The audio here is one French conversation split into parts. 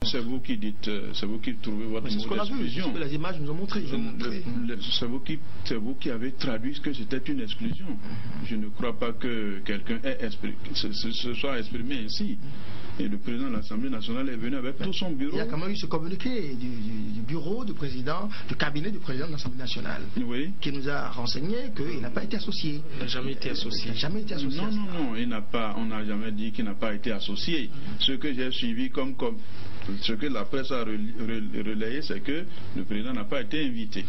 C'est vous qui dites, c'est vous qui trouvez votre mauvaise ce qu'on a vu, exclusion. les images nous ont montré. C'est vous qui avez traduit ce que c'était une exclusion. Je ne crois pas que quelqu'un se soit exprimé ainsi. Et le président de l'Assemblée nationale est venu avec tout son bureau. Il y a quand même eu ce communiqué du bureau du président, du cabinet du président de l'Assemblée nationale, oui, qui nous a renseigné qu'il n'a pas été associé. Il n'a jamais été associé. Non, on n'a jamais dit qu'il n'a pas été associé. Ce que j'ai suivi comme ce que la presse a relayé, c'est que le président n'a pas été invité.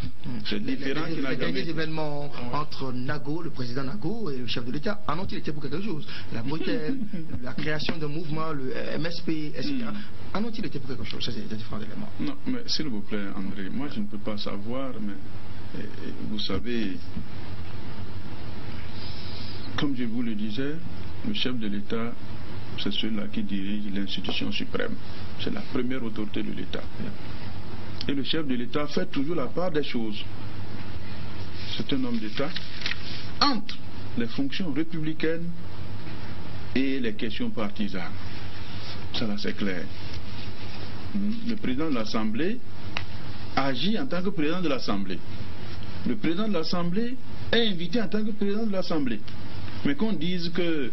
C'est différent qu'il n'a jamais été. Les derniers événements entre Nago, le président Nago, et le chef de l'État, en ont-ils été pour quelque chose? La Bruxelles, la création d'un mouvement, le MSP, etc. En ont-ils été pour quelque chose? C'est des différents éléments. Non, mais s'il vous plaît, André, moi je ne peux pas savoir, mais vous savez, comme je vous le disais, le chef de l'État, c'est celui-là qui dirige l'institution suprême. C'est la première autorité de l'État. Et le chef de l'État fait toujours la part des choses. C'est un homme d'État entre les fonctions républicaines et les questions partisanes. Ça là, c'est clair. Le président de l'Assemblée agit en tant que président de l'Assemblée. Le président de l'Assemblée est invité en tant que président de l'Assemblée. Mais qu'on dise que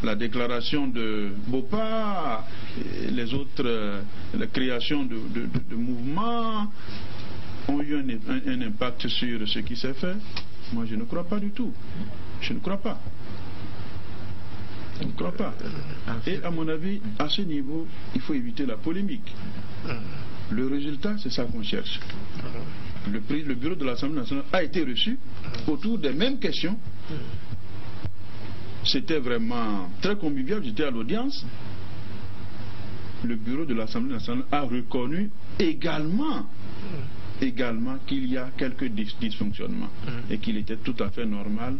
la déclaration de Bopa, les autres, la création de mouvements ont eu un impact sur ce qui s'est fait, moi je ne crois pas du tout. Je ne crois pas. Je ne crois pas. Et à mon avis, à ce niveau, il faut éviter la polémique. Le résultat, c'est ça qu'on cherche. Le bureau de l'Assemblée nationale a été reçu autour des mêmes questions. C'était vraiment très convivial, j'étais à l'audience. Le bureau de l'Assemblée nationale a reconnu également qu'il y a quelques dysfonctionnements et qu'il était tout à fait normal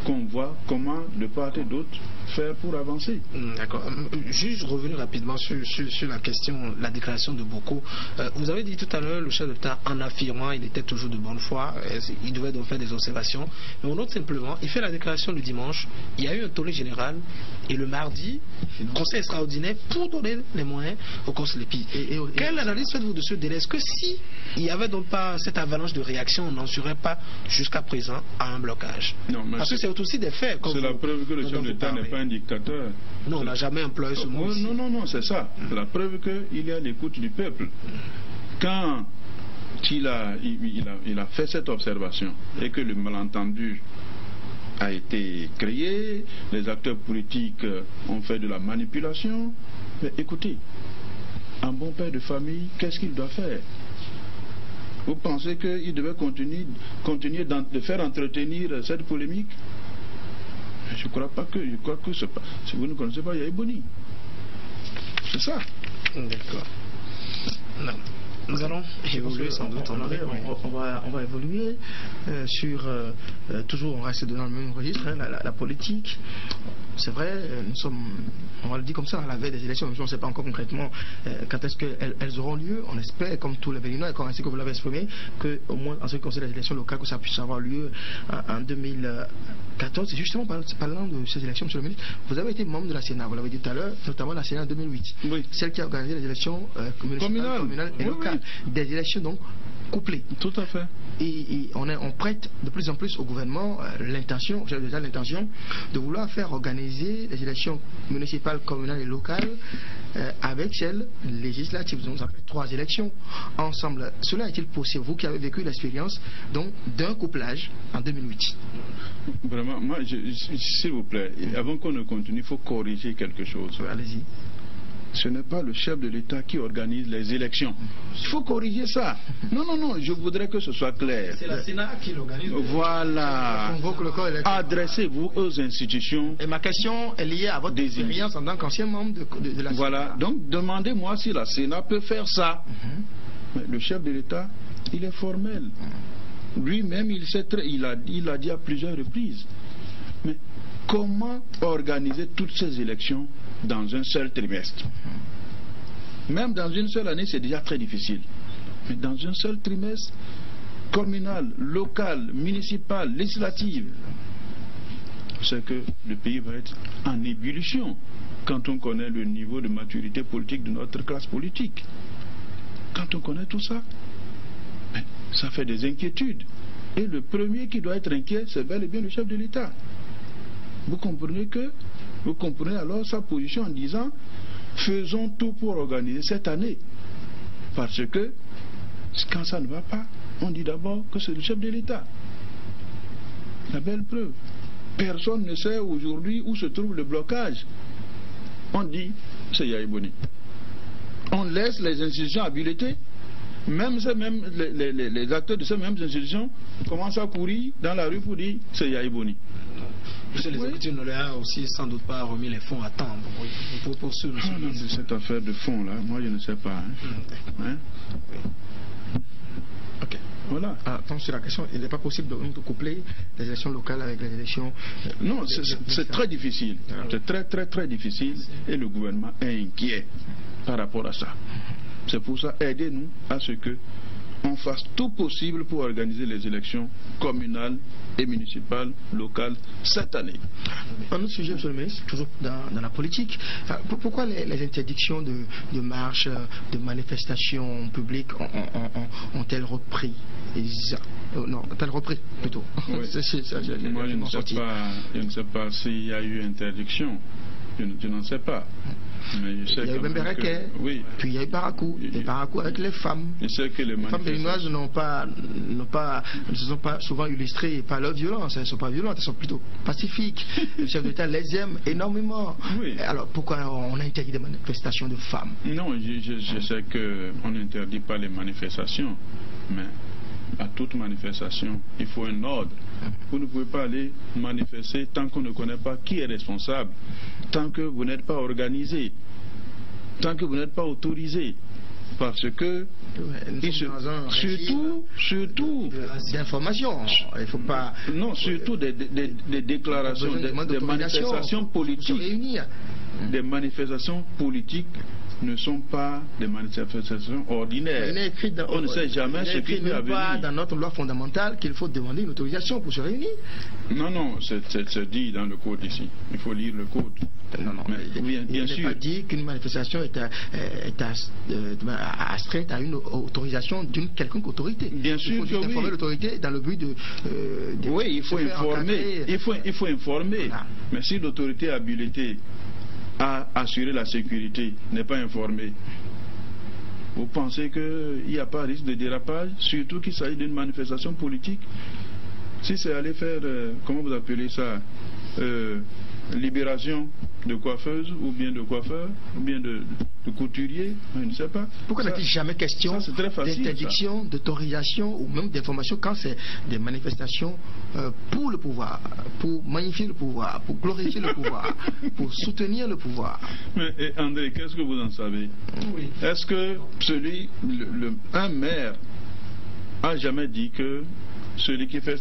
qu'on voit comment de part et d'autre faire pour avancer. D'accord. Juste revenir rapidement sur la question, la déclaration de Boko. Vous avez dit tout à l'heure, le chef d'État, en affirmant, il était toujours de bonne foi, il devait donc faire des observations. Mais on note simplement, il fait la déclaration le dimanche, il y a eu un tollé général, et le mardi, conseil extraordinaire pour donner les moyens au conseil d'épi. Quelle analyse faites-vous de ce délai? Est-ce que si il n'y avait donc pas cette avalanche de réaction, on n'en serait pas jusqu'à présent à un blocage? Non, parce que c'est aussi des faits. C'est la preuve que le chef d'État n'est pas un dictateur. Non, on n'a jamais employé ce mot. Non, c'est ça. C'est la preuve qu'il y a l'écoute du peuple. Quand il a fait cette observation et que le malentendu a été créé, les acteurs politiques ont fait de la manipulation, mais écoutez, un bon père de famille, qu'est-ce qu'il doit faire? Vous pensez qu'il devait continuer de faire entretenir cette polémique? Je crois que c'est pas. Si vous ne connaissez pas Yaya Boni, c'est ça. D'accord. Non. Nous allons évoluer sans doute. On va évoluer sur toujours on reste dans le même registre, hein, la politique. C'est vrai, on va le dire comme ça, à la veille des élections, on ne sait pas encore concrètement quand est-ce qu'elles auront lieu. On espère, comme tous les Béninois, et ainsi que vous l'avez exprimé, qu'au moins en ce qui concerne les élections locales, que ça puisse avoir lieu en 2014. Et justement, parlant de ces élections, M. le ministre, vous avez été membre de la Sénat, vous l'avez dit tout à l'heure, notamment la Sénat en 2008. Oui. Celle qui a organisé les élections communales et locales. Oui. Des élections donc couplées. Tout à fait. Et on prête de plus en plus au gouvernement l'intention, j'ai déjà l'intention, de vouloir faire organiser les élections municipales, communales et locales avec celles législatives. Donc, ça fait 3 élections ensemble. Cela est-il possible, vous qui avez vécu l'expérience d'un couplage en 2008? Vraiment, moi, s'il vous plaît, avant qu'on ne continue, il faut corriger quelque chose. Oui, allez-y. Ce n'est pas le chef de l'État qui organise les élections. Il faut corriger ça. Non, je voudrais que ce soit clair. C'est la Sénat qui l'organise. Voilà. Adressez-vous aux institutions. Et ma question est liée à votre expérience en tant qu'ancien membre de la Sénat. Voilà. Donc, demandez-moi si la Sénat peut faire ça. Mais le chef de l'État, il est formel. Lui-même, il a dit à plusieurs reprises. Mais comment organiser toutes ces élections dans un seul trimestre? Même dans une seule année, c'est déjà très difficile. Mais dans un seul trimestre, communal, local, municipal, législative, c'est que le pays va être en ébullition. quand on connaît le niveau de maturité politique de notre classe politique. Quand on connaît tout ça, ça fait des inquiétudes. Et le premier qui doit être inquiet, c'est bel et bien le chef de l'État. Vous comprenez alors sa position en disant faisons tout pour organiser cette année. Parce que quand ça ne va pas, on dit d'abord que c'est le chef de l'État. La belle preuve. Personne ne sait aujourd'hui où se trouve le blocage. On dit c'est Yahya Boni. On laisse les institutions habilitées. Même les acteurs de ces mêmes institutions commencent à courir dans la rue pour dire c'est Yahya Boni. Monsieur l'exécutif ne leur a aussi sans doute pas remis les fonds à temps pour ce monsieur. Cette affaire de fonds là, moi je ne sais pas. Ok. Voilà. Donc sur la question, il n'est pas possible de coupler les élections locales avec les élections. Non, c'est très difficile. C'est très très très difficile et le gouvernement est inquiet par rapport à ça. C'est pour ça, aidez-nous à ce que on fasse tout possible pour organiser les élections communales et municipales, locales, cette année. Un autre sujet, monsieur le ministre, toujours dans la politique. Pourquoi les interdictions de marches, de manifestations publiques ont-elles repris? Non, ont-elle repris plutôt? Oui. Moi, je ne sais pas s'il y a eu interdiction. Je n'en sais pas. Mais je sais il y a eu Bembereke, oui. Puis il y a eu Parakou, des Parakou avec les femmes. Je sais que les femmes béninoises ne se sont pas souvent illustrées par leur violence. Elles ne sont pas violentes, elles sont plutôt pacifiques. Le chef d'État les aime énormément. Oui. Alors pourquoi on a interdit des manifestations de femmes? Non, je sais qu'on n'interdit pas les manifestations, mais à toute manifestation, il faut un ordre. Vous ne pouvez pas aller manifester tant qu'on ne connaît pas qui est responsable, tant que vous n'êtes pas organisé, tant que vous n'êtes pas autorisé. Parce que, surtout d'informations, il faut pas. Non, surtout des déclarations, des manifestations politiques. Des manifestations politiques ne sont pas des manifestations ordinaires. On ne sait jamais ce qui peut venir. Pas dans notre loi fondamentale qu'il faut demander une autorisation pour se réunir. Non, c'est dit dans le code ici. Il faut lire le code. Non, bien il sûr. n'est pas dit qu'une manifestation est astreinte à une autorisation d'une quelconque autorité. Bien sûr il faut informer l'autorité dans le but de oui, il faut informer. Il faut informer. Voilà. Mais si l'autorité habilitée à assurer la sécurité n'est pas informée, vous pensez qu'il n'y a pas risque de dérapage, surtout qu'il s'agit d'une manifestation politique? Si c'est aller faire, comment vous appelez ça, libération de coiffeuses ou bien de coiffeurs ou bien de couturiers, je ne sais pas. Pourquoi n'a-t-il jamais question d'interdiction, d'autorisation ou même d'information quand c'est des manifestations pour le pouvoir, pour magnifier le pouvoir, pour glorifier le pouvoir, pour soutenir le pouvoir? Mais André, qu'est-ce que vous en savez? Oui. Est-ce que un maire a jamais dit que celui qui fait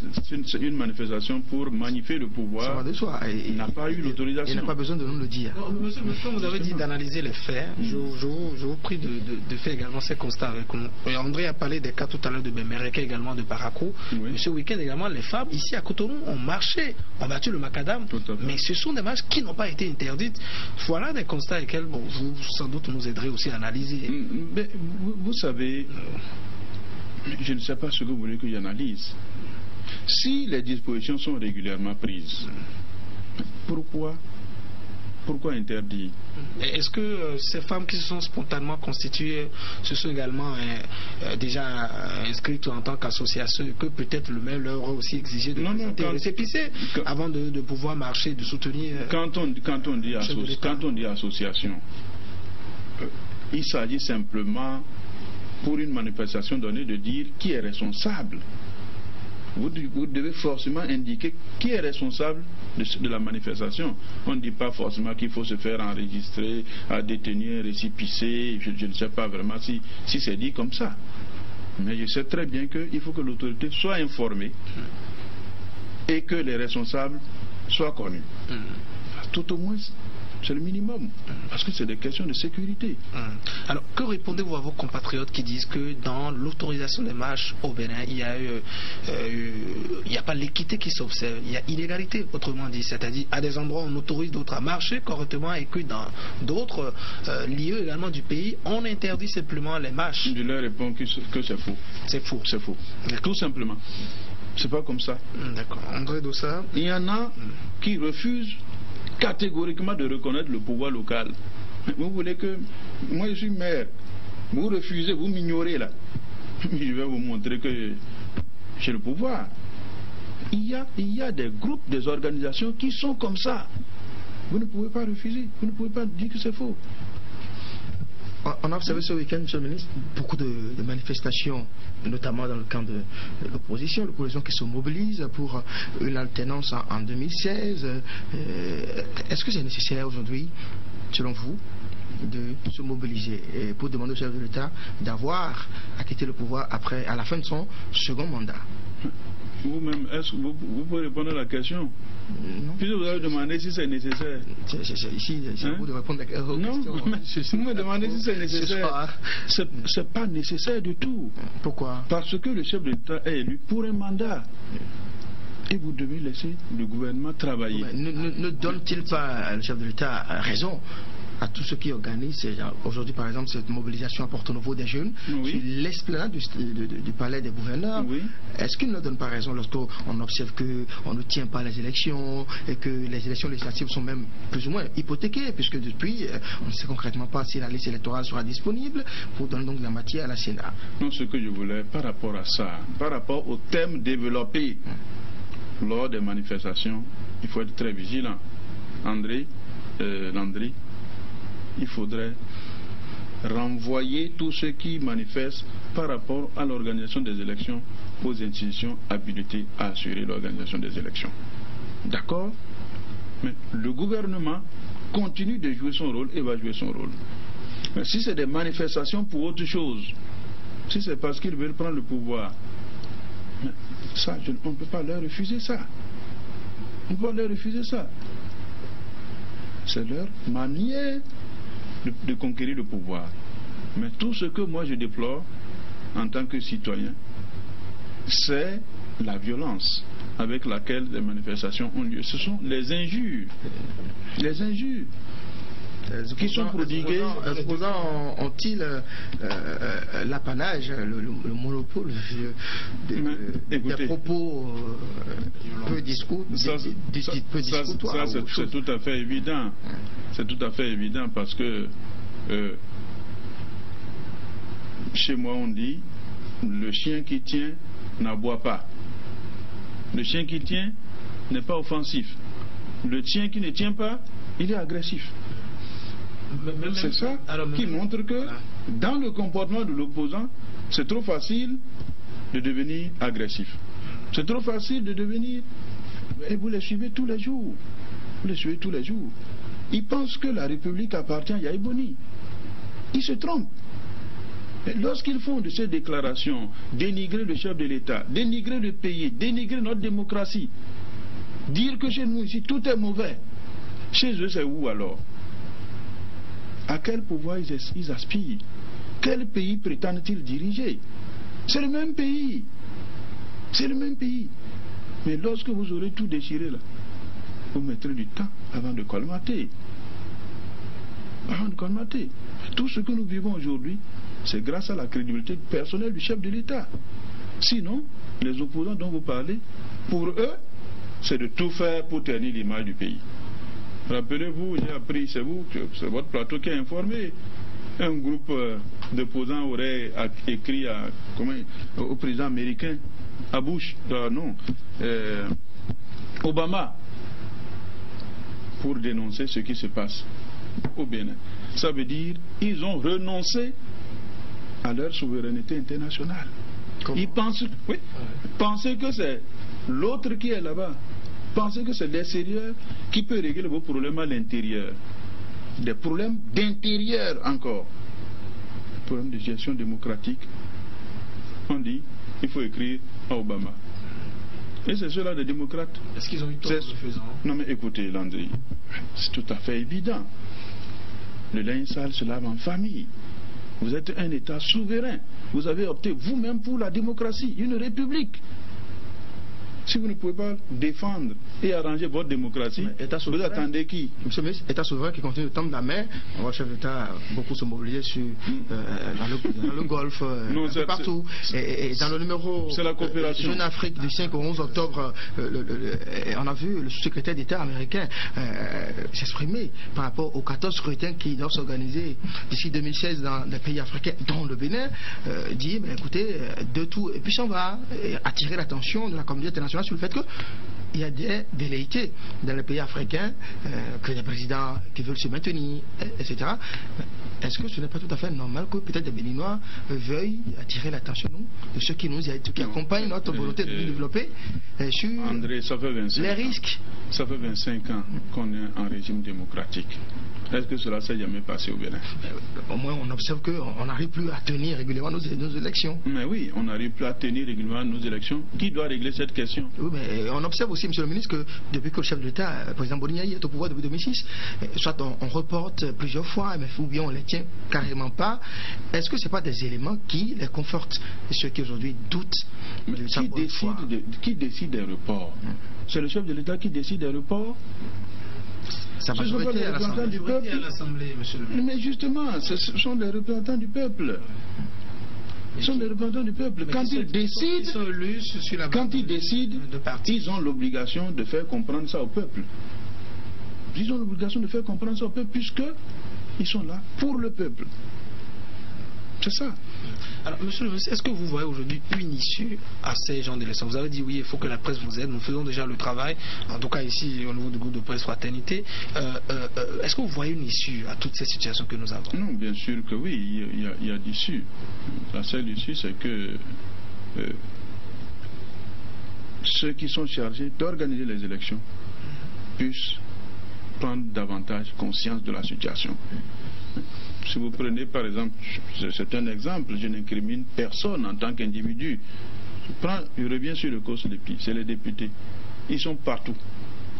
une manifestation pour magnifier le pouvoir n'a pas eu l'autorisation? Il n'a pas besoin de nous le dire. Non, monsieur, vous avez dit d'analyser les faits. Je vous prie de faire également ces constats avec nous. André a parlé des cas tout à l'heure de Bembereke, également de Parakou. Oui. Ce week-end également, les femmes ici à Cotonou ont marché, ont battu le macadam. Mais ce sont des marches qui n'ont pas été interdites. Voilà des constats lesquels vous sans doute nous aiderez aussi à analyser. Mais, vous savez, je ne sais pas ce que vous voulez que j'analyse. Si les dispositions sont régulièrement prises, pourquoi interdire? Est-ce que ces femmes qui se sont spontanément constituées se sont également déjà inscrites en tant qu'association, que peut-être le maire leur a aussi exigé de récépissé avant de pouvoir marcher, de soutenir? Quand on dit association, il s'agit simplement pour une manifestation donnée de dire qui est responsable. Vous devez forcément indiquer qui est responsable de la manifestation. On ne dit pas forcément qu'il faut se faire enregistrer, à détenir, récépissé. Je ne sais pas vraiment si c'est dit comme ça. Mais je sais très bien qu'il faut que l'autorité soit informée et que les responsables soient connus. Tout au moins, C'est le minimum. Parce que c'est des questions de sécurité. Alors, que répondez-vous à vos compatriotes qui disent que dans l'autorisation des marches au Bénin, il n'y a pas l'équité qui s'observe, il y a illégalité, autrement dit. C'est-à-dire, à des endroits, on autorise d'autres à marcher correctement et que dans d'autres lieux également du pays, on interdit simplement les marches. Je leur réponds que c'est faux. C'est faux. C'est faux. Tout simplement. C'est pas comme ça. D'accord. André Dossa. Il y en a qui refusent catégoriquement de reconnaître le pouvoir local. Vous voulez que... Moi, je suis maire. Vous refusez, vous m'ignorez là. Je vais vous montrer que j'ai le pouvoir. Il y a des groupes, des organisations qui sont comme ça. Vous ne pouvez pas refuser. Vous ne pouvez pas dire que c'est faux. On a observé ce week-end, M. le ministre, beaucoup de manifestations, notamment dans le camp de l'opposition qui se mobilise pour une alternance en 2016. Est-ce que c'est nécessaire aujourd'hui, selon vous, de se mobiliser pour demander au chef de l'État d'avoir à quitter le pouvoir à la fin de son second mandat? Vous-même, est-ce que vous pouvez répondre à la question? Non. Puis vous avez demandé si c'est nécessaire. Ici, c'est à vous de répondre aux non, questions. Vous me demandez si c'est nécessaire. C'est pas nécessaire du tout. Pourquoi? Parce que le chef de l'État est élu pour un mandat. Et vous devez laisser le gouvernement travailler. Ne donne-t-il pas, le chef de l'État, raison à tous ceux qui organisent aujourd'hui, par exemple, cette mobilisation à Porto-Novo des jeunes, oui, sur l'esplanade du palais des gouverneurs? Oui. Est-ce qu'il ne donne pas raison lorsqu'on observe qu'on ne tient pas les élections et que les élections législatives sont même plus ou moins hypothéquées, puisque depuis, on ne sait concrètement pas si la liste électorale sera disponible pour donner donc la matière à la Sénat? Non, ce que je voulais, par rapport à ça, par rapport au thème développé lors des manifestations, il faut être très vigilant. Landry, il faudrait renvoyer tous ceux qui manifestent par rapport à l'organisation des élections aux institutions habilitées à assurer l'organisation des élections. D'accord? Mais le gouvernement continue de jouer son rôle et va jouer son rôle. Mais si c'est des manifestations pour autre chose, si c'est parce qu'ils veulent prendre le pouvoir, ça, on ne peut pas leur refuser ça. On ne peut pas leur refuser ça. C'est leur manière de conquérir le pouvoir. Mais tout ce que moi je déplore en tant que citoyen, c'est la violence avec laquelle les manifestations ont lieu. Ce sont les injures. Les injures qui sont prodiguées. Les opposants ont-ils l'apanage, le monopole des propos peu discutatoires? Ça, c'est tout à fait évident. C'est tout à fait évident parce que chez moi on dit le chien qui tient n'aboie pas. Le chien qui tient n'est pas offensif. Le chien qui ne tient pas, il est agressif. C'est ça qui montre que dans le comportement de l'opposant, c'est trop facile de devenir agressif. C'est trop facile de devenir... Et vous les suivez tous les jours. Vous les suivez tous les jours. Ils pensent que la République appartient à Yaïboni. Ils se trompent. Lorsqu'ils font de ces déclarations, dénigrer le chef de l'État, dénigrer le pays, dénigrer notre démocratie, dire que chez nous ici tout est mauvais, chez eux c'est où alors? À quel pouvoir ils aspirent? Quel pays prétendent-ils diriger? C'est le même pays. C'est le même pays. Mais lorsque vous aurez tout déchiré là, vous mettrez du temps avant de colmater. Avant de colmater. Tout ce que nous vivons aujourd'hui, c'est grâce à la crédibilité personnelle du chef de l'État. Sinon, les opposants dont vous parlez, pour eux, c'est de tout faire pour ternir l'image du pays. Rappelez-vous, j'ai appris, c'est votre plateau qui a informé. Un groupe d'opposants aurait écrit au président américain, à Bush, Obama, pour dénoncer ce qui se passe au Bénin. Ça veut dire ils ont renoncé à leur souveraineté internationale. Comment? Ils pensaient que c'est l'autre qui est là-bas. Pensez que c'est l'extérieur qui peut régler vos problèmes à l'intérieur. Des problèmes d'intérieur encore. Problèmes de gestion démocratique. On dit, il faut écrire à Obama. Et c'est ceux-là des démocrates. Est-ce qu'ils ont eu tort en le faisant? Non mais écoutez, Landry, c'est tout à fait évident. Le linge sale se lave en famille. Vous êtes un État souverain. Vous avez opté vous-même pour la démocratie, une république. Si vous ne pouvez pas défendre et arranger votre démocratie, vous attendez qui? Monsieur le ministre, État souverain qui continue de tendre la main. On voit le chef d'État beaucoup se mobiliser dans le Golfe, partout. Et dans le numéro c'est la coopération. Jeune Afrique du 5 au 11 octobre, on a vu le sous-secrétaire d'État américain s'exprimer par rapport aux 14 scrutins qui doivent s'organiser d'ici 2016 dans des pays africains, dont le Bénin, dit écoutez, de tout. Et puis on va attirer l'attention de la communauté internationale sur le fait qu'il y a des velléités dans les pays africains, que les présidents qui veulent se maintenir, etc. Est-ce que ce n'est pas tout à fait normal que peut-être les Béninois veuillent attirer l'attention de ceux qui accompagnent notre volonté de nous développer sur André, ça fait 25 les risques? Ça fait 25 ans qu'on est en régime démocratique. Est-ce que cela s'est jamais passé au Bénin? Au moins, on observe qu'on n'arrive plus à tenir régulièrement nos élections. Mais oui, on n'arrive plus à tenir régulièrement nos élections. Qui doit régler cette question? Oui, mais on observe aussi, monsieur le ministre, que depuis que le chef de l'État, le président Boniaï, est au pouvoir depuis 2006, soit on reporte plusieurs fois, ou bien on ne les tient carrément pas. Est-ce que ce n'est pas des éléments qui les confortent, ceux qui aujourd'hui doutent de sa bonne foi? Qui décide des reports? C'est le chef de l'État qui décide des reports? Sa majorité à l'Assemblée, monsieur le ministre. Mais justement, ce sont des représentants du peuple. Ils sont des représentants du peuple. Quand ils décident, ils ont l'obligation de faire comprendre ça au peuple. Ils ont l'obligation de faire comprendre ça au peuple, puisqu'ils sont là pour le peuple. C'est ça. Alors, monsieur le ministre, est-ce que vous voyez aujourd'hui une issue à ces gens d'élection? Vous avez dit oui, il faut que la presse vous aide. Nous faisons déjà le travail, en tout cas ici au niveau du groupe de presse Fraternité. Est-ce que vous voyez une issue à toutes ces situations que nous avons? Non, bien sûr que oui, il y a d'issue. La seule issue, c'est que ceux qui sont chargés d'organiser les élections puissent prendre davantage conscience de la situation. Si vous prenez par exemple, c'est un exemple, je n'incrimine personne en tant qu'individu. Je reviens sur le COS-DEPI, c'est les députés. Ils sont partout.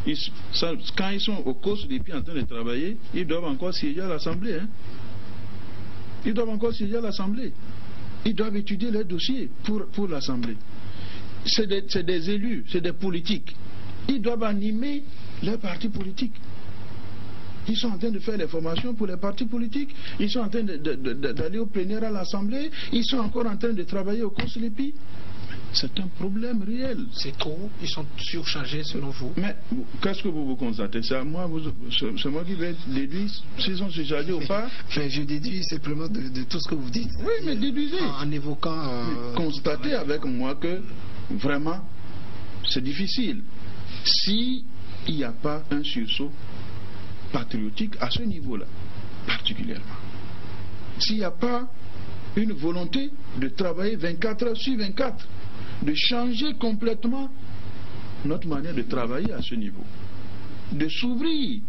Quand ils sont au COS-DEPI en train de travailler, ils doivent encore siéger à l'Assemblée. Hein? Ils doivent encore siéger à l'Assemblée. Ils doivent étudier leurs dossiers pour l'Assemblée. C'est des élus, c'est des politiques. Ils doivent animer leurs partis politiques. Ils sont en train de faire les formations pour les partis politiques. Ils sont en train d'aller au plénière à l'Assemblée. Ils sont encore en train de travailler au COS-DEPI. C'est un problème réel. C'est trop? Ils sont surchargés selon vous? Mais qu'est-ce que vous constatez? C'est moi qui vais déduire s'ils sont surchargés ou pas? Je déduis simplement de tout ce que vous dites. Oui, mais déduisez. En évoquant... Constatez avec moi que vraiment c'est difficile. S'il n'y a pas un sursaut patriotique à ce niveau-là, particulièrement. S'il n'y a pas une volonté de travailler 24 heures sur 24, de changer complètement notre manière de travailler à ce niveau, de s'ouvrir.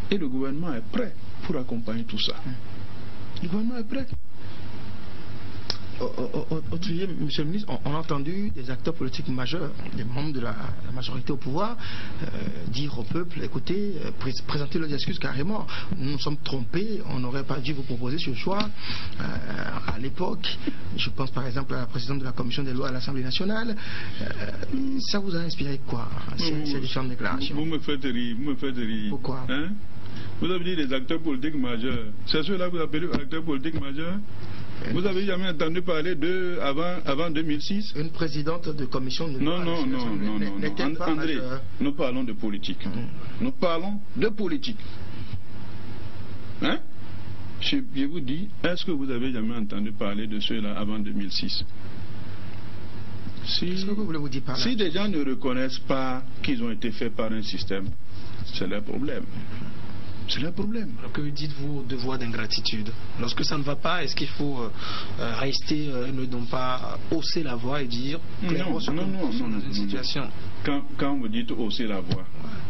Et le gouvernement est prêt pour accompagner tout ça. Le gouvernement est prêt. Monsieur le ministre, on a entendu des acteurs politiques majeurs, des membres de la majorité au pouvoir, dire au peuple, écoutez, présenter leurs excuses carrément. Nous nous sommes trompés, on n'aurait pas dû vous proposer ce choix. À l'époque, je pense par exemple à la présidente de la commission des lois à l'Assemblée nationale. Ça vous a inspiré quoi, ces différentes déclarations? Vous me faites rire, Pourquoi? Hein? Vous avez dit des acteurs politiques majeurs. C'est ceux-là que vous appelez acteurs politiques majeurs? Vous avez jamais entendu parler d'eux avant 2006? Une présidente de commission de loi. Non. André, nous parlons de politique. Nous parlons de politique. Hein? Je vous dis, est-ce que vous avez jamais entendu parler de ceux-là avant 2006? Qu'est-ce que vous voulez vous dire par là? Si des gens ne reconnaissent pas qu'ils ont été faits par un système, c'est leur problème. C'est le problème. Alors que dites-vous de voix d'ingratitude? Lorsque ça ne va pas, est-ce qu'il faut rester, ne donc pas hausser la voix et dire non, dans une situation? Quand vous dites hausser la voix,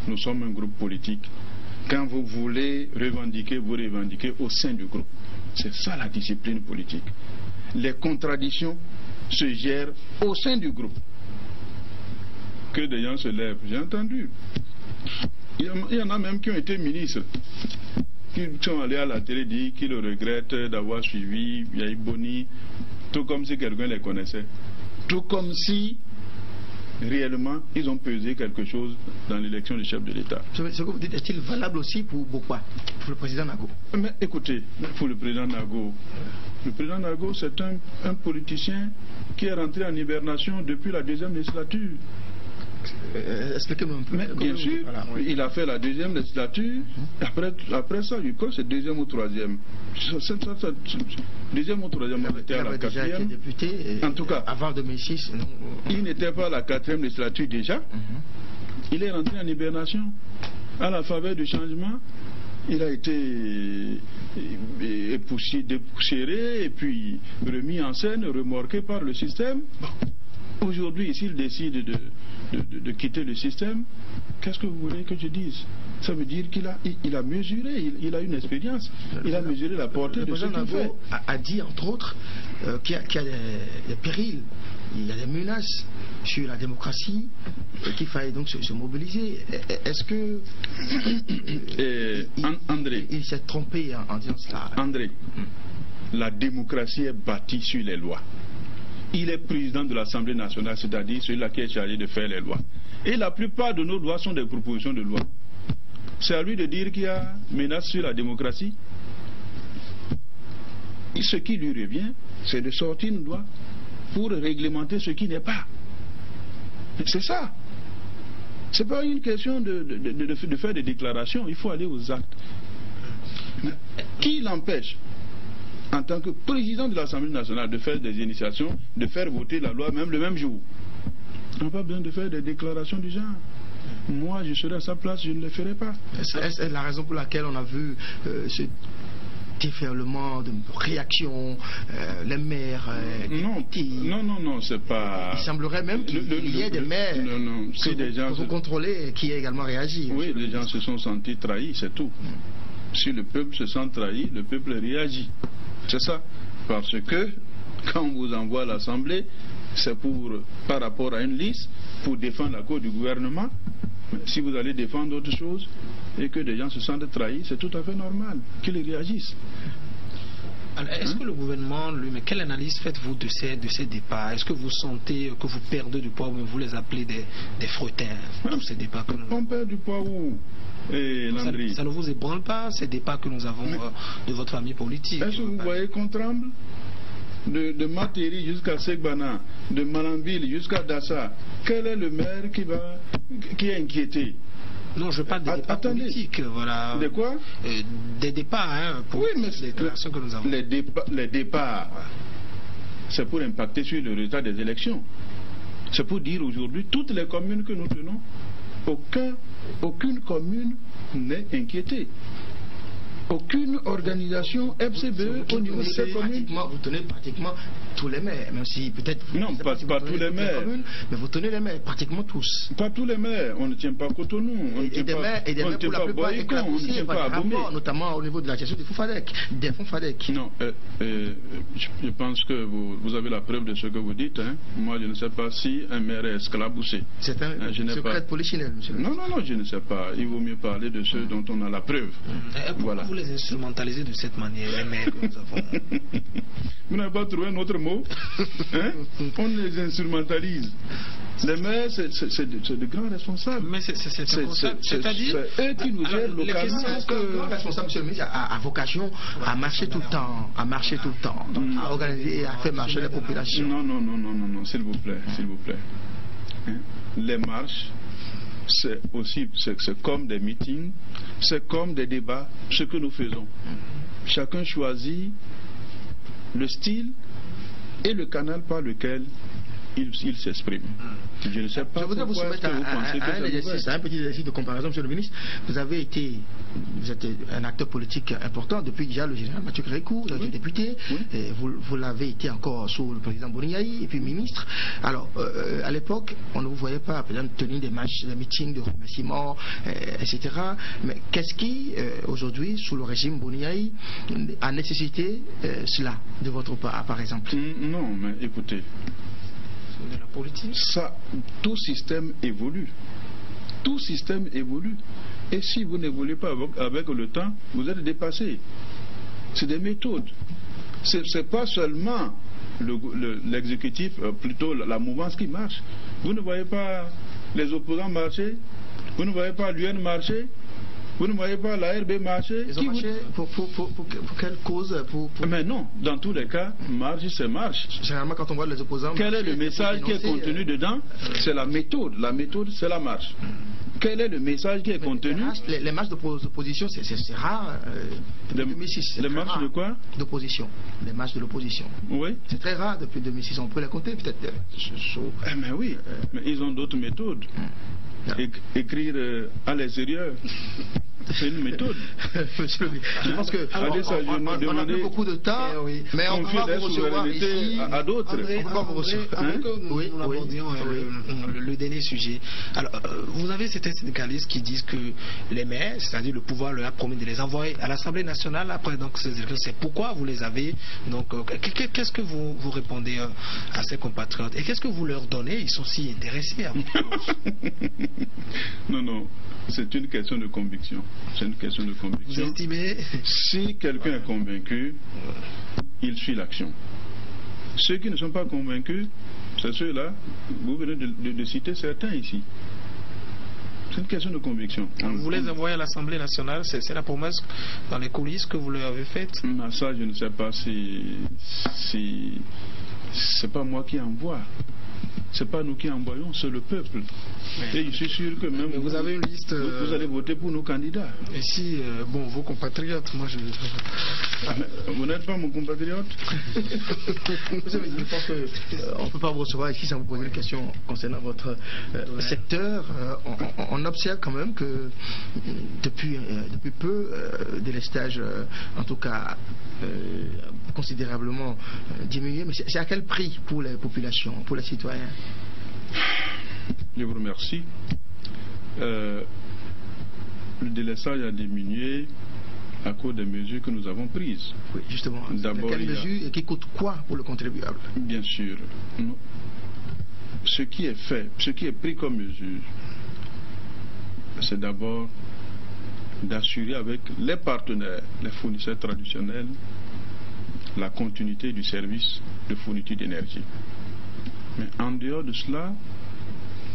nous sommes un groupe politique. Quand vous voulez revendiquer, vous revendiquez au sein du groupe. C'est ça la discipline politique. Les contradictions se gèrent au sein du groupe. que des gens se lèvent. J'ai entendu. Il y en a même qui ont été ministres, qui sont allés à la télé dire qu'ils regrettent d'avoir suivi Yahi Boni, tout comme si quelqu'un les connaissait. Tout comme si réellement ils ont pesé quelque chose dans l'élection du chef de l'État. Ce que vous dites, est-il valable aussi pour Bokpa, pour le président Nago? Mais écoutez, pour le président Nago c'est un politicien qui est rentré en hibernation depuis la deuxième législature. Expliquez-moi un peu. Mais bien sûr, voilà, oui. Il a fait la deuxième législature. Après ça, je crois que c'est deuxième ou troisième. Deuxième ou troisième, on était à la quatrième. Été député, en tout cas, avant 2006, non. Il n'était pas à la quatrième législature déjà. Il est rentré en hibernation. À la faveur du changement, il a été dépoussiéré et puis remis en scène, remorqué par le système. Aujourd'hui, s'il décide de quitter le système, qu'est-ce que vous voulez que je dise? Ça veut dire qu'il a mesuré, il a une expérience, il a mesuré la portée de ce qu'il fait. A dit, entre autres, qu'il y a des périls, il y a des menaces sur la démocratie, qu'il fallait donc se mobiliser. Est-ce que... André, il s'est trompé en disant cela? André, la démocratie est bâtie sur les lois. Il est président de l'Assemblée nationale, c'est-à-dire celui-là qui est chargé de faire les lois. Et la plupart de nos lois sont des propositions de loi. C'est à lui de dire qu'il y a menace sur la démocratie. Et ce qui lui revient, c'est de sortir une loi pour réglementer ce qui n'est pas. C'est ça. C'est pas une question de faire des déclarations, il faut aller aux actes. Qui l'empêche, en tant que président de l'Assemblée nationale, de faire des initiations, de faire voter la loi même le même jour? On n'a pas besoin de faire des déclarations du genre. Moi, je serais à sa place, je ne le ferais pas. C'est la raison pour laquelle on a vu ce déferlement de réactions, les maires... Non, c'est pas... Il semblerait même qu'il y ait des maires que vous contrôlez qui aient également réagi. Oui, les gens se sont sentis trahis, c'est tout. Si le peuple se sent trahi, le peuple réagit. C'est ça. Parce que quand on vous envoie à l'Assemblée, c'est par rapport à une liste, pour défendre la cause du gouvernement. Si vous allez défendre autre chose et que des gens se sentent trahis, c'est tout à fait normal qu'ils réagissent. Est-ce que le gouvernement, mais quelle analyse faites-vous de ces départs? Est-ce que vous sentez que vous perdez du poids, ou vous les appelez des frettins, tous ces départs que nous... On perd du poids où? Ça ne vous ébranle pas, ces départs que nous avons de votre famille politique? Est-ce que vous voyez qu'on tremble? De Materi jusqu'à Segbana, de Malambile jusqu'à Dassa, quel est le maire qui est inquiété? Non, je parle des départs politiques, voilà. De quoi? Des départs, pour les déclarations que nous avons. Les départs, c'est pour impacter sur le résultat des élections. C'est pour dire aujourd'hui, toutes les communes que nous tenons, aucune commune n'est inquiétée. Aucune organisation FCBE au niveau de ces communes. Vous tenez pratiquement tous les maires, même si peut-être... Non, pas tous les maires. Mais vous tenez les maires, pratiquement tous. Pas tous les maires, on ne tient pas Cotonou. Et des maires pour la plupart éclaboussés par des rapports, notamment au niveau de la gestion des fonds FADEC. Non, je pense que vous avez la preuve de ce que vous dites. Moi, je ne sais pas si un maire est esclaboussé. C'est un secret de polichinelle, monsieur. Non, je ne sais pas. Il vaut mieux parler de ceux dont on a la preuve. Voilà. Vous les instrumentalisez de cette manière, les maires que nous avons. Vous n'avez pas trouvé un autre mot? On les instrumentalise. Les maires, c'est de grands responsables. Mais c'est-à-dire eux qui nous gèrent localement. Le grand responsable, monsieur le ministre, a vocation à marcher tout le temps, à organiser et à faire marcher les populations. Non, s'il vous plaît. Les marches, c'est comme des meetings, c'est comme des débats, ce que nous faisons. Chacun choisit le style et le canal par lequel il s'exprime. Je ne sais pas. Je voudrais vous soumettre un petit exercice de comparaison, monsieur le ministre. Vous êtes un acteur politique important depuis déjà le général Mathieu Kérékou, vous êtes député, et vous l'avez été encore sous le président Boni Yahi et puis ministre. Alors, à l'époque, on ne vous voyait pas, par exemple, tenir des meetings de remerciements, etc. Mais qu'est-ce qui, aujourd'hui, sous le régime Boni Yahi, a nécessité cela de votre part, par exemple? Non, mais écoutez, de la politique. Ça, tout système évolue. Tout système évolue. Et si vous n'évoluez pas avec le temps, vous êtes dépassé. C'est des méthodes. C'est pas seulement l'exécutif, plutôt la mouvance qui marche. Vous ne voyez pas les opposants marcher, vous ne voyez pas l'UN marcher, vous ne voyez pas la RB marcher. Ils ont marché pour quelle cause Mais non, dans tous les cas, marche, c'est marche. Généralement, quand on voit les opposants... Quel est le message qui est contenu dedans? C'est la méthode. La méthode, c'est la marche. Quel est le message qui est contenu? Les marches d'opposition, c'est rare. Depuis 2006. Les marches de quoi? D'opposition. Les marches de l'opposition. Oui. C'est très rare depuis 2006. On peut les compter peut-être. Mais oui, mais ils ont d'autres méthodes. Écrire à l'extérieur, c'est une méthode. Je pense que on a plus beaucoup de temps, mais on va vous recevoir ici à d'autres. Nous abordions le dernier sujet. Alors, vous avez certains syndicalistes qui disent que les maires, c'est-à-dire le pouvoir leur a promis de les envoyer à l'Assemblée nationale après donc ces élections. C'est pourquoi vous les avez. Donc, qu'est-ce que vous répondez à ces compatriotes et qu'est-ce que vous leur donnez? Ils sont si intéressés à vous. Non, c'est une question de conviction. C'est une question de conviction. Vous estimez? Si quelqu'un est convaincu, il suit l'action. Ceux qui ne sont pas convaincus, c'est ceux-là, vous venez de citer certains ici. C'est une question de conviction. Vous les envoyez à l'Assemblée nationale, c'est la promesse dans les coulisses que vous leur avez faite? Ça, je ne sais pas si c'est pas moi qui envoie. C'est pas nous qui envoyons, c'est le peuple. Et je suis sûr que même vous avez une liste. Vous allez voter pour nos candidats. Et si, vos compatriotes, moi je. Vous n'êtes pas mon compatriote? Je pense qu'on ne peut pas vous recevoir ici sans vous poser une question concernant votre secteur. On observe quand même que depuis peu, délestage, en tout cas, considérablement diminué. Mais c'est à quel prix pour les populations, pour les citoyens? Je vous remercie. Le délestage a diminué à cause des mesures que nous avons prises. Oui, justement. D'abord, quelles mesures et qui coûtent quoi pour le contribuable? Bien sûr. Ce qui est fait, ce qui est pris comme mesure, c'est d'abord d'assurer avec les partenaires, les fournisseurs traditionnels, la continuité du service de fourniture d'énergie. Mais en dehors de cela,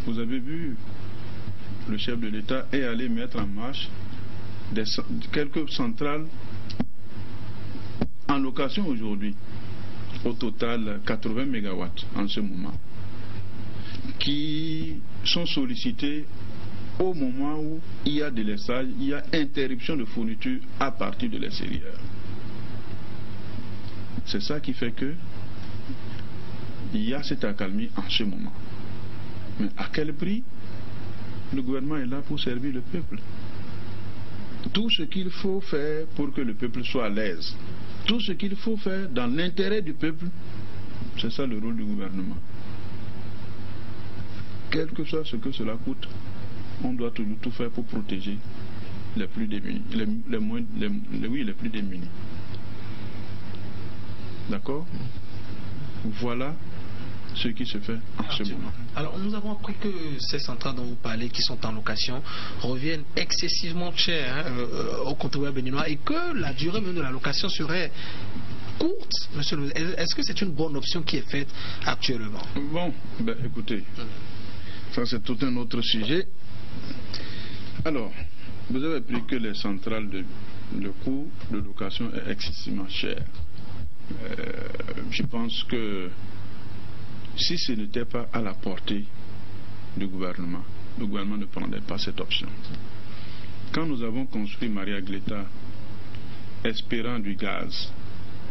vous avez vu, le chef de l'État est allé mettre en marche quelques centrales en location aujourd'hui, au total 80 MW en ce moment, qui sont sollicitées au moment où il y a délestage, il y a interruption de fourniture à partir de l'extérieur. C'est ça qui fait que il y a cette accalmie en ce moment. Mais à quel prix? Le gouvernement est là pour servir le peuple. Tout ce qu'il faut faire pour que le peuple soit à l'aise, tout ce qu'il faut faire dans l'intérêt du peuple, c'est ça le rôle du gouvernement. Quel que soit ce que cela coûte, on doit toujours tout faire pour protéger les plus démunis, les plus démunis. D'accord? Voilà ce qui se fait en ce moment. Alors nous avons appris que ces centrales dont vous parlez, qui sont en location, reviennent excessivement chères aux contribuables béninois et que la durée même de la location serait courte, monsieur le ministre. Est-ce que c'est une bonne option qui est faite actuellement? Bon, écoutez, ça c'est tout un autre sujet. Alors, vous avez appris que les centrales, le coût de location est excessivement cher. Je pense que si ce n'était pas à la portée du gouvernement, le gouvernement ne prendrait pas cette option. Quand nous avons construit Maria Gleta, espérant du gaz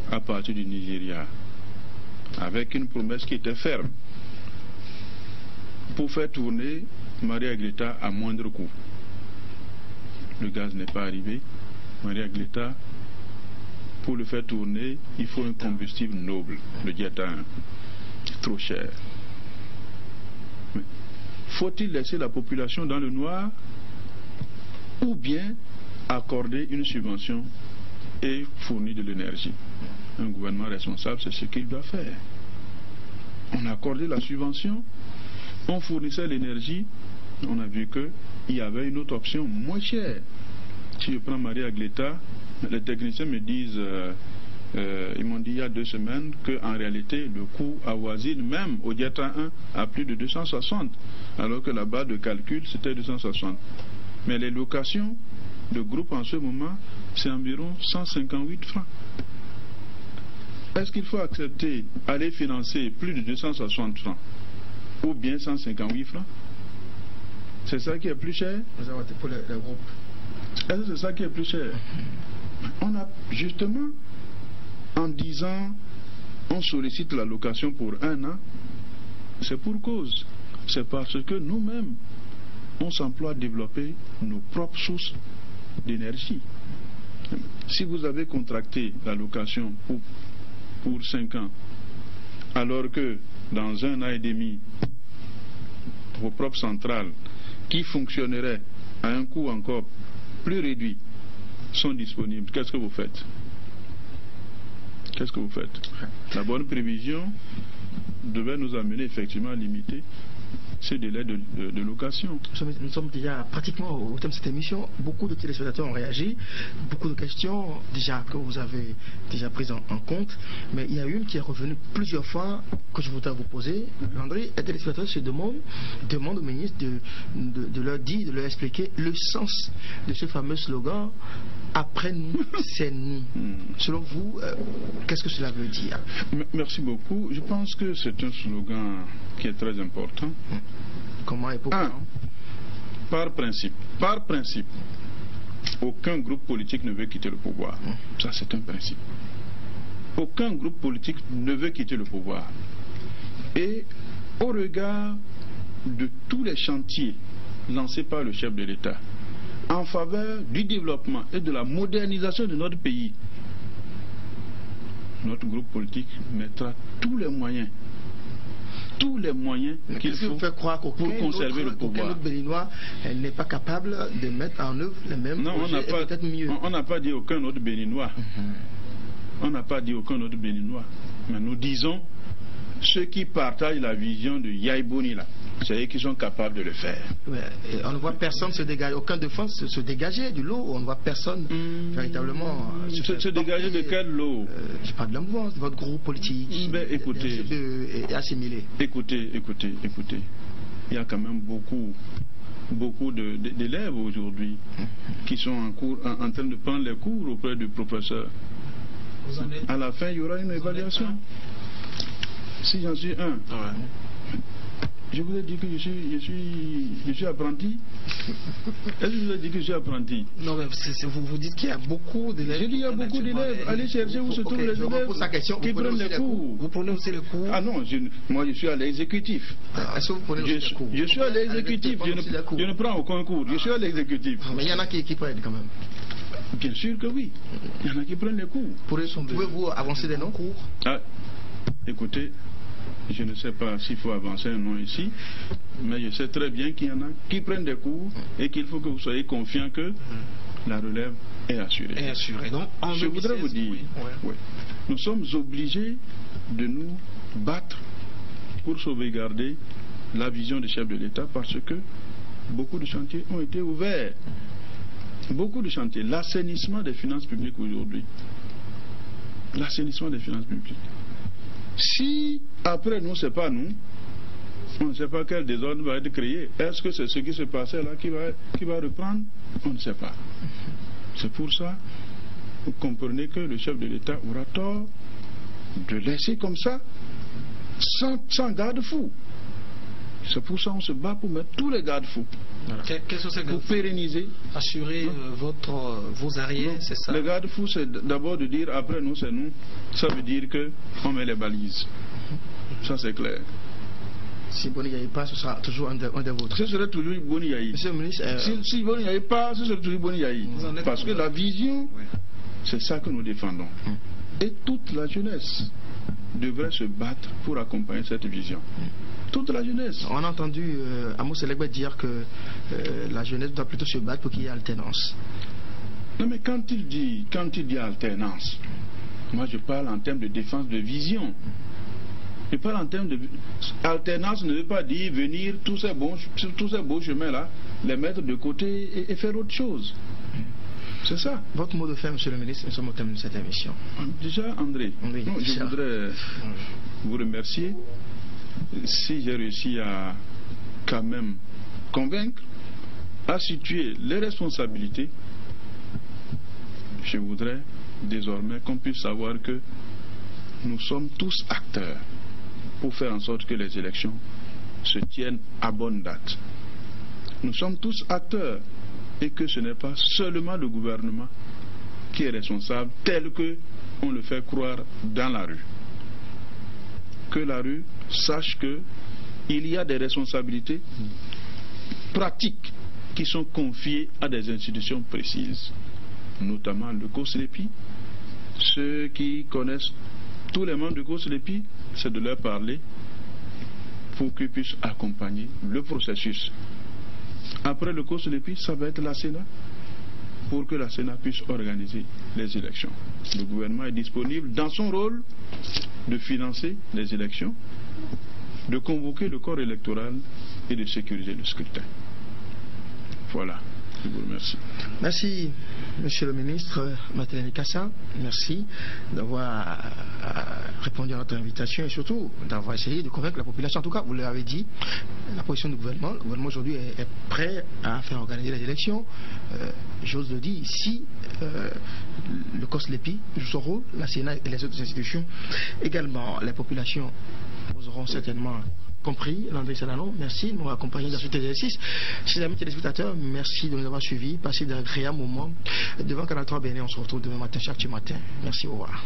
à partir du Nigeria, avec une promesse qui était ferme, pour faire tourner Maria Gleta à moindre coût. Le gaz n'est pas arrivé. Maria Gleta, pour le faire tourner, il faut un combustible noble, le diétane. Trop cher. Faut-il laisser la population dans le noir ou bien accorder une subvention et fournir de l'énergie? Un gouvernement responsable, c'est ce qu'il doit faire. on a accordé la subvention, on fournissait l'énergie, on a vu qu'il y avait une autre option moins chère. Si je prends Marie Agleta, les techniciens me disent, ils m'ont dit il y a 2 semaines qu'en réalité le coût avoisine même au Diatra 1 à plus de 260, alors que la base de calcul c'était 260. Mais les locations de groupe en ce moment c'est environ 158 francs. Est-ce qu'il faut accepter aller financer plus de 260 francs ou bien 158 francs? C'est ça qui est plus cher? Pour les groupes. Est-ce que c'est ça qui est plus cher? On a justement, en disant on sollicite la location pour 1 an, c'est pour cause. C'est parce que nous-mêmes, on s'emploie à développer nos propres sources d'énergie. Si vous avez contracté la location pour 5 ans, alors que dans 1 an et demi, vos propres centrales qui fonctionneraient à un coût encore plus réduit sont disponibles, qu'est-ce que vous faites? Qu'est-ce que vous faites? La bonne prévision devait nous amener effectivement à limiter ces délais de location. Nous sommes déjà pratiquement au thème de cette émission. Beaucoup de téléspectateurs ont réagi, beaucoup de questions déjà que vous avez déjà prises en compte, mais il y a une qui est revenue plusieurs fois que je voudrais vous poser. Landry, les téléspectateurs se demandent au ministre de leur dire, de leur expliquer le sens de ce fameux slogan « Après nous, c'est nous ». Selon vous, qu'est-ce que cela veut dire? Merci beaucoup. Je pense que c'est un slogan qui est très important. Comment et pourquoi? Par principe, aucun groupe politique ne veut quitter le pouvoir. Ça, c'est un principe. Aucun groupe politique ne veut quitter le pouvoir. Et au regard de tous les chantiers lancés par le chef de l'État en faveur du développement et de la modernisation de notre pays, notre groupe politique mettra tous les moyens qu'il faut pour conserver le pouvoir. Aucun autre Béninois n'est pas capable de mettre en œuvre les mêmes projets, peut-être mieux. On n'a pas dit aucun autre Béninois. On n'a pas dit aucun autre Béninois. Mais nous disons ceux qui partagent la vision de Yaye Boni là. C'est eux qui sont capables de le faire. Ouais, on ne voit personne se dégager, aucun défense se dégager du lot. On ne voit personne véritablement se dégager de quel lot? Je parle de la mouvance, de votre groupe politique. Écoutez, et assimilé. Écoutez. Il y a quand même beaucoup d'élèves aujourd'hui qui sont en train de prendre les cours auprès du professeur. À la fin, il y aura une évaluation. Si j'en suis un. Je vous ai dit que je suis apprenti. Est-ce que je vous ai dit que je suis apprenti? Non, mais vous dites qu'il y a beaucoup d'élèves. J'ai dit qu'il y a beaucoup d'élèves. Allez chercher où se trouvent les élèves qui prennent les cours. Vous prenez aussi les cours? Ah non, moi je suis à l'exécutif. Est-ce que vous prenez aussi les cours? Je suis à l'exécutif. Je ne prends aucun cours. Je suis à l'exécutif. Mais il y en a qui prennent quand même. Bien sûr que oui. Il y en a qui prennent les cours. Pouvez-vous avancer des noms? Écoutez, je ne sais pas s'il faut avancer un nom ici, mais je sais très bien qu'il y en a qui prennent des cours et qu'il faut que vous soyez confiants que la relève est assurée. Donc, je voudrais vous dire, nous sommes obligés de nous battre pour sauvegarder la vision du chef de l'État parce que beaucoup de chantiers ont été ouverts. Beaucoup de chantiers. L'assainissement des finances publiques aujourd'hui. L'assainissement des finances publiques. Si après nous, c'est pas nous, on ne sait pas quel désordre va être créé. Est-ce que c'est ce qui se passait là qui va reprendre? On ne sait pas. C'est pour ça, vous comprenez que le chef de l'État aura tort de laisser comme ça, sans garde-fou. C'est pour ça qu'on se bat pour mettre tous les garde-fous. Voilà. Pour pérenniser. Assurer vos arrières, c'est ça? Le garde-fou, c'est d'abord de dire après nous, c'est nous. Ça veut dire qu'on met les balises. Ça, c'est clair. Si Boni Yaye pas, ce sera toujours un des vôtres. Ce serait toujours Boni Yaye. Monsieur le ministre, si Boni Yaye pas, ce serait toujours Boni Yaye. Parce que la vision, c'est ça que nous défendons. Et toute la jeunesse devrait se battre pour accompagner cette vision. Toute la jeunesse. On a entendu Amos Elegbe dire que la jeunesse doit plutôt se battre pour qu'il y ait alternance. Non, mais quand il dit alternance, moi je parle en termes de défense de vision. Je parle en termes de... Alternance ne veut pas dire venir tous ces beaux chemins-là, les mettre de côté et faire autre chose. C'est ça. Votre mot de fin, monsieur le ministre, nous sommes au thème de cette émission. Déjà, André, oui, je voudrais vous remercier si j'ai réussi à quand même convaincre, à situer les responsabilités. Je voudrais désormais qu'on puisse savoir que nous sommes tous acteurs pour faire en sorte que les élections se tiennent à bonne date. Nous sommes tous acteurs et que ce n'est pas seulement le gouvernement qui est responsable tel que on le fait croire dans la rue. Que la rue sache qu'il y a des responsabilités pratiques qui sont confiées à des institutions précises, notamment le COSLEPI. Ceux qui connaissent tous les membres du COSLEPI, c'est de leur parler pour qu'ils puissent accompagner le processus. Après le COSLEPI, ça va être la Sénat, pour que la Sénat puisse organiser les élections. Le gouvernement est disponible dans son rôle de financer les élections, de convoquer le corps électoral et de sécuriser le scrutin. Voilà. Je vous remercie. Merci, monsieur le ministre Martin Kassa. Merci d'avoir répondu à notre invitation et surtout d'avoir essayé de convaincre la population. En tout cas, vous l'avez dit, la position du gouvernement. Le gouvernement aujourd'hui est prêt à faire organiser les élections. J'ose le dire, si le COSLEPI joue son rôle, la Sénat et les autres institutions également, les populations vous auront certainement compris. Landry Salanon, merci de m'avoir accompagné dans cet exercice. Chers amis téléspectateurs, merci de nous avoir suivis. Passez d'agréables moments devant Canal 3 Bénin. On se retrouve demain matin, chaque matin. Merci, au revoir.